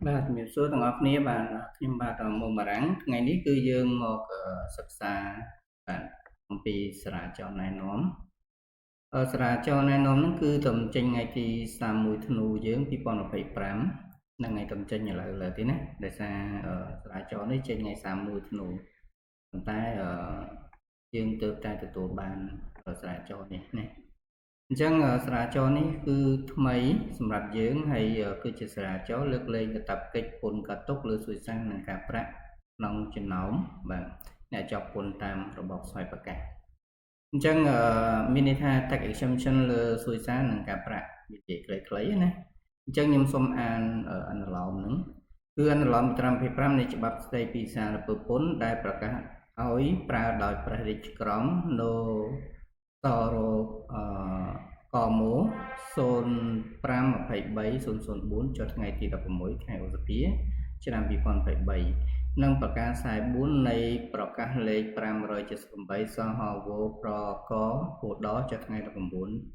បាទជំរាបសួរទាំងអស់គ្នាបាទខ្ញុំបាទមុំបារាំងថ្ងៃនេះគឺយើងមកសិក្សាបាទអំពីសារាចរណែនាំសារាចរណែនាំហ្នឹងគឺតំចេញថ្ងៃទី31ធ្នូយើង2025ហ្នឹងថ្ងៃតំចេញឥឡូវទេណាដោយសារសារាចរនេះចេញថ្ងៃ31ធ្នូប៉ុន្តែយើងទើបតែទទួលបានសារាចរនេះណាអញ្ចឹងសារាចរនេះគឺថ្មីសម្រាប់យើងហើយគឺជាសារាចរលើកលែងកាតព្វកិច្ចពន្ធកាត់ទុកលើសុយសាសនិងការប្រាក់ក្នុងចំណោមបាទអ្នកជាប់ពន្ធតាមរបបស្វ័យប្រកាសអញ្ចឹងមានន័យថា tax exemption លើសុយសាសនិងការប្រាក់និយាយខ្លីៗណាអញ្ចឹងខ្ញុំសូមអានអនុលោមហ្នឹងគឺអនុលោមមាត្រា25នៃច្បាប់ស្តីពីសារពើពន្ធដែលប្រកាសឲ្យប្រើដោយព្រះរាជក្រមនៅតរកម0523 004 ចុះថ្ងៃទី16ខែឧសភាឆ្នាំ2023និងប្រកាស44នៃប្រកាសលេខ578សហវប្រកគោដចុះថ្ងៃ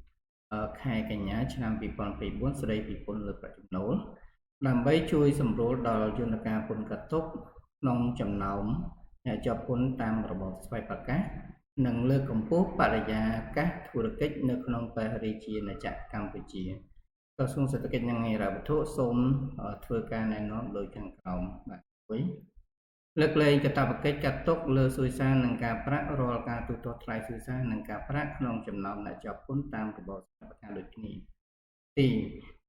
19ខែកញ្ញាឆ្នាំ2024ស្តីពីពន្ធលើប្រាក់ចំណូលដើម្បីជួយសម្រួលដល់យន្តការពន្ធកាត់ទុកក្នុងចំណោមអ្នកជាប់ពន្ធតាមរបបស្វ័យប្រកាសនិងលើកកម្ពស់បរិយាកាសធុរកិច្ចនៅក្នុងព្រះរាជាណាចក្រកម្ពុជាក្រសួងសេដ្ឋកិច្ចនិងហិរញ្ញវត្ថុសូមធ្វើការណែនាំដោយខាងក្រោមបាទលើកលែងកាតព្វកិច្ចកាត់ទុកលើសុយសាសនិងការប្រាក់រាល់ការទូទាត់ថ្លៃសុយសាសនិងការប្រាក់ក្នុងចំណោមអ្នកជាប់ពន្ធតាមរបបស្វ័យប្រកាសដូចគ្នាទី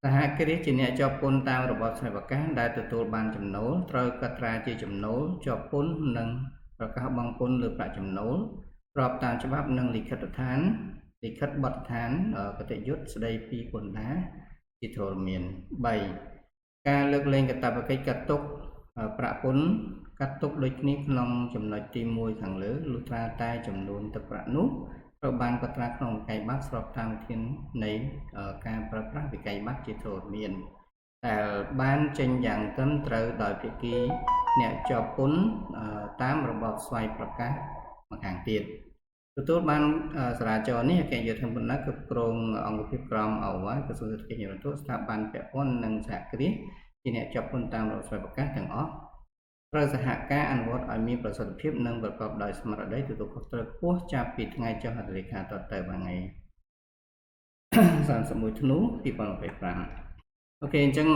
សហគ្រាសជាអ្នកជាប់ពន្ធតាមរបបស្វ័យប្រកាសដែលទទួលបានចំណូលត្រូវកត់ត្រាជាចំណូលជាប់ពន្ធនិងប្រកាសបង់ពន្ធលើប្រាក់ចំណូលស្របតាមច្បាប់និងលិខិតបទដ្ឋានគតិយុត្តស្តីពីពន្ធដារជាធរមាន3ការលើកលែងកាតព្វកិច្ចកាត់ទុកប្រាក់ពន្ធកាត់ទុកដូចគ្នាក្នុងចំណុចទី1ខាងលើលុះត្រាតែចំនួនទឹកប្រាក់នោះត្រូវបានកត់ត្រាក្នុងវិក័យប័ត្រស្របតាមវិធាននៃការប្រើប្រាស់វិក័យប័ត្រជាធរមានដែលបានចេញយ៉ាងត្រឹមត្រូវដោយភាគីអ្នកជាប់ពន្ធតាមរបបស្វ័យប្រកាសម្ខាងទៀតទទួលបានសារាចរនេះអគ្គនាយកដ្ឋានពន្ធដារគ្រប់គ្រងអង្គភាពក្រមអវ៉ាក្រសួងសេដ្ឋកិច្ចនិងហិរញ្ញវត្ថុស្ថាប័នពាក់ព័ន្ធនិងសហគ្រាសជាអ្នកជាប់ពន្ធតាមរបបស្វ័យប្រកាសទាំងអស់ត្រូវសហការអនុវត្តឲ្យមានប្រសិទ្ធភាពនិងប្រកបដោយស្មារតីទទួលខុសត្រូវខ្ពស់ចាប់ពីថ្ងៃចុះហត្ថលេខាតទៅថ្ងៃ31ធ្នូ2025អូខេអញ្ចឹង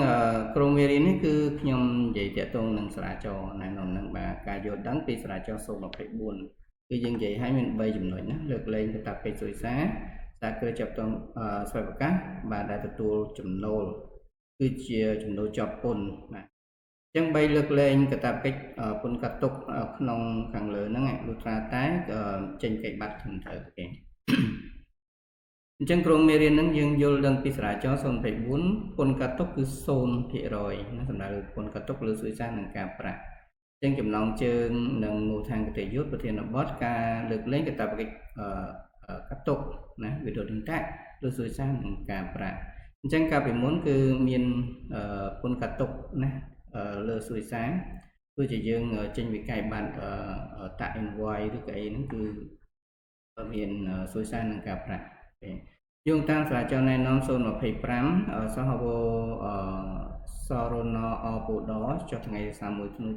ក្រុមមេរៀននេះគឺខ្ញុំនិយាយតាក់ទងនឹងសារាចរណែនាំនឹងបាទការយល់ដឹងពីសារាចរ024គឺយើងនិយាយឲ្យមាន3ចំណុចណាលើកលែងកាតព្វកិច្ចសុយសាសហគ្រាសជាប់ពន្ធស្វ័យប្រកាសបាទដែលទទួលចំណូលគឺជាចំណូលជាប់ពន្ធបាទអញ្ចឹង3លើកលែងកាតព្វកិច្ចពន្ធកាត់ទុកក្នុងខាងលើហ្នឹងលុះត្រាតែចេញកិច្ចប័ត្រត្រឹមត្រូវទេអញ្ចឹងក្រុមមេរៀនហ្នឹងយើងយល់ដឹងពីសារាចរ024ពន្ធកាត់ទុកគឺ0%ណាសម្រាប់ពន្ធកាត់ទុកលើសុយសាសនិងការប្រាក់អញ្ចឹងចំណងជើងនិងមូលដ្ឋានគតិយុត្តប្រធានបទការលើកលែងកាតព្វកិច្ចកាត់ទុកណាវិរុទ្ធិតាលើសុយសាសនិងការប្រាក់អញ្ចឹងកាលពីមុនគឺមានពន្ធកាត់ទុកណាលើសុយសាទោះជាយើងចេញវិក័យប័ត្រតាក់ invoice ឬក៏អីហ្នឹងគឺមានសុយសានិងការប្រាក់យោងតាមសារាចរណែនាំ025សហវសរណអពូដចុះថ្ងៃ31ធ្នូ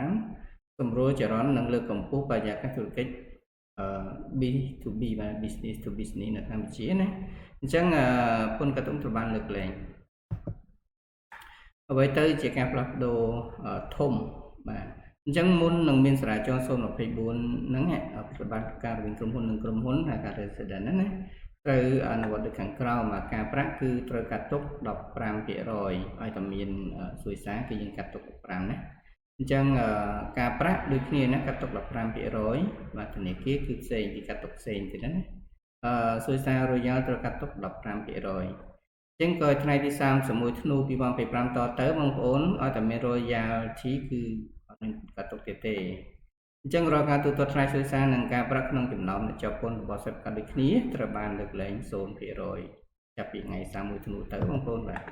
2025សម្រួលចរន្តនិងលើកកម្ពស់បរិយាកាសធុរកិច្ចB2B បាទ business to business នៅកម្ពុជាណាអញ្ចឹងពន្ធកាត់ទុកត្រូវបានលើកលែងអ្វីទៅជាការផ្លាស់ប្ដូរធំបាទអញ្ចឹងមុននឹងមានសារាចរ024ហ្នឹងប្រតិបត្តិការរវាងក្រុមហ៊ុននិងក្រុមហ៊ុនហើយការ resident ណាត្រូវអនុវត្តដូចខាងក្រោមការប្រាក់គឺត្រូវកាត់ទុក 15% ឲ្យតែមានសុយសាគឺយើងកាត់ទុក 15% ណាអញ្ចឹងការប្រាក់ដូចគ្នាណាកាត់ទុក 15% បាទធនាគារគឺផ្សេងពីកាត់ទុកផ្សេងទៀតណាសុយសា Royal ត្រូវកាត់ទុក 15%ចឹងក៏ថ្ងៃទី31ធ្នូ2025តទៅបងប្អូនឲ្យតែមាន royalty គឺអត់មានកាត់ទុកទៀតទេអញ្ចឹងរាល់ការទូទាត់ថ្លៃសុយសានិងការប្រាក់ក្នុងចំណោមអ្នកជាប់ពន្ធរបស់សិទ្ធិកាត់ដូចគ្នាត្រូវបានលើកលែង 0% ចាប់ពីថ្ងៃ31ធ្នូទៅបងប្អូនបាទ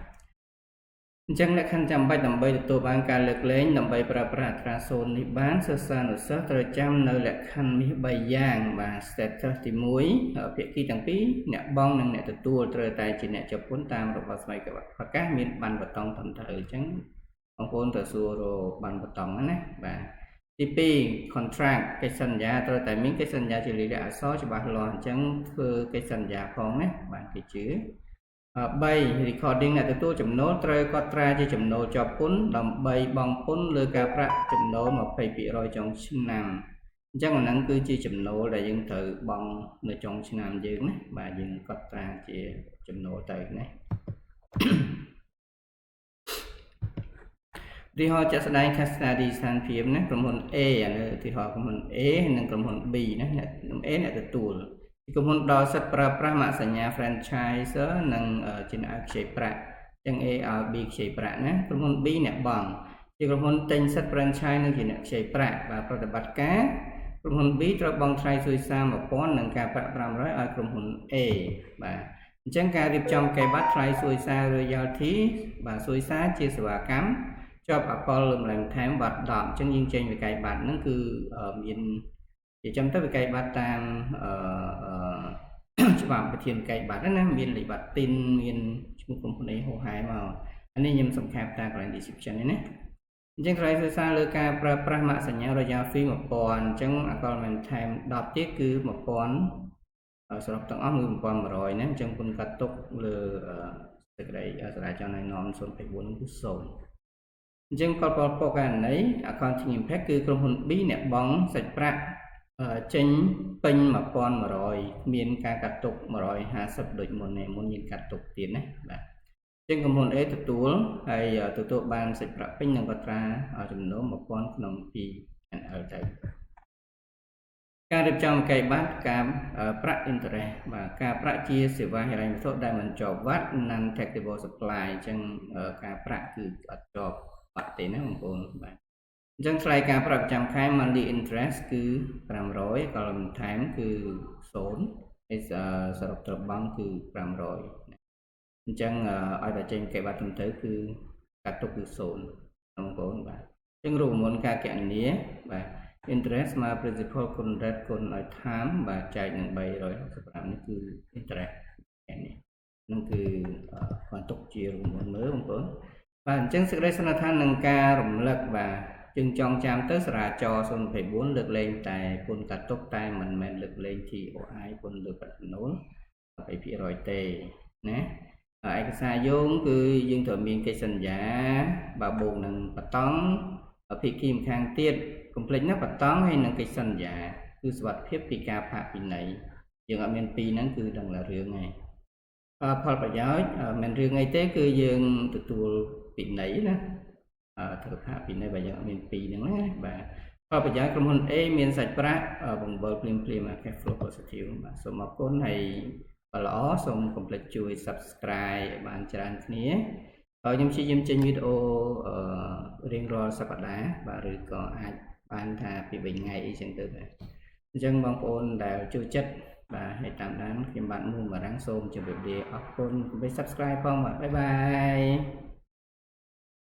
អញ្ចឹងលក្ខខណ្ឌចាំបាច់ដើម្បីទទួលបានការលើកលែងដើម្បីប្រើប្រាស់អត្រា0នេះបានសិស្សានុសិស្សត្រូវចាំនៅលក្ខខណ្ឌនេះ3យ៉ាងបាទ status ទី1ភាគីទាំងពីរអ្នកបង់និងអ្នកទទួលត្រូវតែជាអ្នកជាប់ពន្ធតាមរបបស្វ័យប្រកាសមានប័ណ្ណបតង់ត្រឹមត្រូវអញ្ចឹងប បងប្អូនត្រូវសួររបានបតង់ណាបាទទី2 contract កិច្ចសន្យាត្រូវតែមានកិច្ចសន្យាជាលិខិតអក្សរច្បាស់លាស់អញ្ចឹងធ្វើកិច្ចសន្យាផងណាបាទគេជឿ3 recording អ្នកទទួលចំណូលត្រូវកត់ត្រាជាចំណូលជាប់ពន្ធដើម្បីបង់ពន្ធលើការប្រាក់ចំណូល 20% ចុងឆ្នាំអញ្ចឹងអាហ្នឹងគឺជាចំណូលដែលយើងត្រូវបង់នៅចុងឆ្នាំយើងណាបាទយើងកត់ត្រាជាចំណូលទៅណាទីហោចាក់ស្ដែង case study ស្ថានភាពណាក្រុមហ៊ុន A អានេះទីហោក្រុមហ៊ុន A និងក្រុមហ៊ុន B ណាអ្នកក្រុម A អ្នកទទួលក្រុមហ៊ុនដល់សិទ្ធិប្រើប្រាស់ម៉ាកសញ្ញា franchise និងជាអ្នកខ្ចីប្រាក់ទាំង A ឲ្យ B ខ្ចីប្រាក់ណាក្រុមហ៊ុន B អ្នកបង់ជាក្រុមហ៊ុនទិញសិទ្ធិ franchise និងជាអ្នកខ្ចីប្រាក់បាទប្រតិបត្តិការក្រុមហ៊ុន B ត្រូវបង់ថ្លៃសួយសារ 1000 និងការប្រាក់ 500 ឲ្យក្រុមហ៊ុន A បាទអញ្ចឹងការរៀបចំកិច្ចប័ណ្ណថ្លៃសួយសារ royalty បាទសួយសារជាសេវាកម្មជាប់អកលលំឡើងថែមបាត់10អញ្ចឹងយើងចេញវិក័យប័ណ្ណហ្នឹងគឺមានជាចាំទៅវិក័យប័ណ្ណតាមច្បាប់ប្រធានវិក័យប័ណ្ណណាមានលេខប័ណ្ណទីនមានឈ្មោះក្រុមហ៊ុនអីហោហាយមកអានេះខ្ញុំសំខាន់តាកន្លែង description នេះណាអញ្ចឹងថ្លៃសួយសារលើការប្រើប្រាស់ម៉ាកសញ្ញា royal fee 1000អញ្ចឹងអកលមែនថែម10ទៀតគឺ1000សរុបទាំងអស់គឺ1100ណាអញ្ចឹងគុណកាត់ទុកលើសេចក្តីសារាចរណៃនាំ0.4គឺ0អញ្ចឹងកលផលករណី accounting impact គឺក្រុមហ៊ុន B អ្នកបង់សាច់ប្រាក់ចេញពេញ1100មានការកាត់ទុក150ដូចមុននេះមុនយើងកាត់ទុកទៀតណាបាទអញ្ចឹងក្រុមហ៊ុន A ទទួលហើយទទួលបានសាច់ប្រាក់ពេញនិងកត់ត្រាចំណូល1000ក្នុង P&L ទៅការរៀបចំកិច្ចប័ណ្ណការប្រាក់ interest បាទការប្រាក់ជាសេវាហិរញ្ញវត្ថុដែលមិនជាប់វត្ត non taxable supply អញ្ចឹងការប្រាក់គឺអត់ជាប់វត្តទេណាបងប្អូនបាទអញ្ចឹងថ្លៃការប្រាក់ប្រចាំខែ monthly interest គឺ500ក៏បន្ថែមគឺ0ហើយសរុបទៅបង់គឺ500អញ្ចឹងឲ្យតែចេញកិច្ចប័ណ្ណត្រឹមត្រូវគឺកាត់ទុកគឺ0បងប្អូនបាទអញ្ចឹងរួមមូលការគណនាបាទ interest មក principal គុណ rate គុណឲ្យ time បាទចែកនឹង365នេះគឺ interest នេះនឹងគឺបានទុកជារួមមូលមើលបងប្អូនបាទអញ្ចឹងសេចក្តីសន្និដ្ឋាននឹងការរំលឹកបាទយើងចងចាំទៅសារាចរ024លើកលែងតែគុណកាត់ទុកតែមិនមែនលើកលែង TOI គុណលើប្រាក់ចំណូល 20% ទេណាឯកសារយោងគឺយើងត្រូវមានកិច្ចសន្យាបាទបូកនឹងបតង់ភាគីម្ខាងទៀតកុំភ្លេចណាបតង់ហើយនឹងកិច្ចសន្យាគឺសុវត្ថិភាពពីការផាកពិន័យយើងអត់មានពីរហ្នឹងគឺដឹងតែរឿងហើយផលប្រយោជន៍មិនរឿងអីទេគឺយើងទទួលពិន័យណាត្រូវផាកពិន័យបើយើងអត់មានពីរហ្នឹងណាបាទផលប្រយោជន៍ក្រុមហ៊ុន A មានសាច់ប្រាក់បង្វិលភ្លាមៗ cash flow positive បាទសូមអរគុណហើយបើល្អសូមកុំភ្លេចជួយ subscribe ឲ្យបានច្រើនគ្នាខ្ញុំព្យាយាមចេញវីដេអូរៀងរាល់សប្តាហ៍បាទឬក៏អាចបានថាពី3ថ្ងៃអីចឹងទៅបាទអញ្ចឹងបងប្អូនដែលចូលចិត្តបាទហើយតាមដានខ្ញុំបាទមូលបារាំងសូមជម្រាបលាអរគុណកុំភ្លេច subscribe ផងបាទបាយបាយ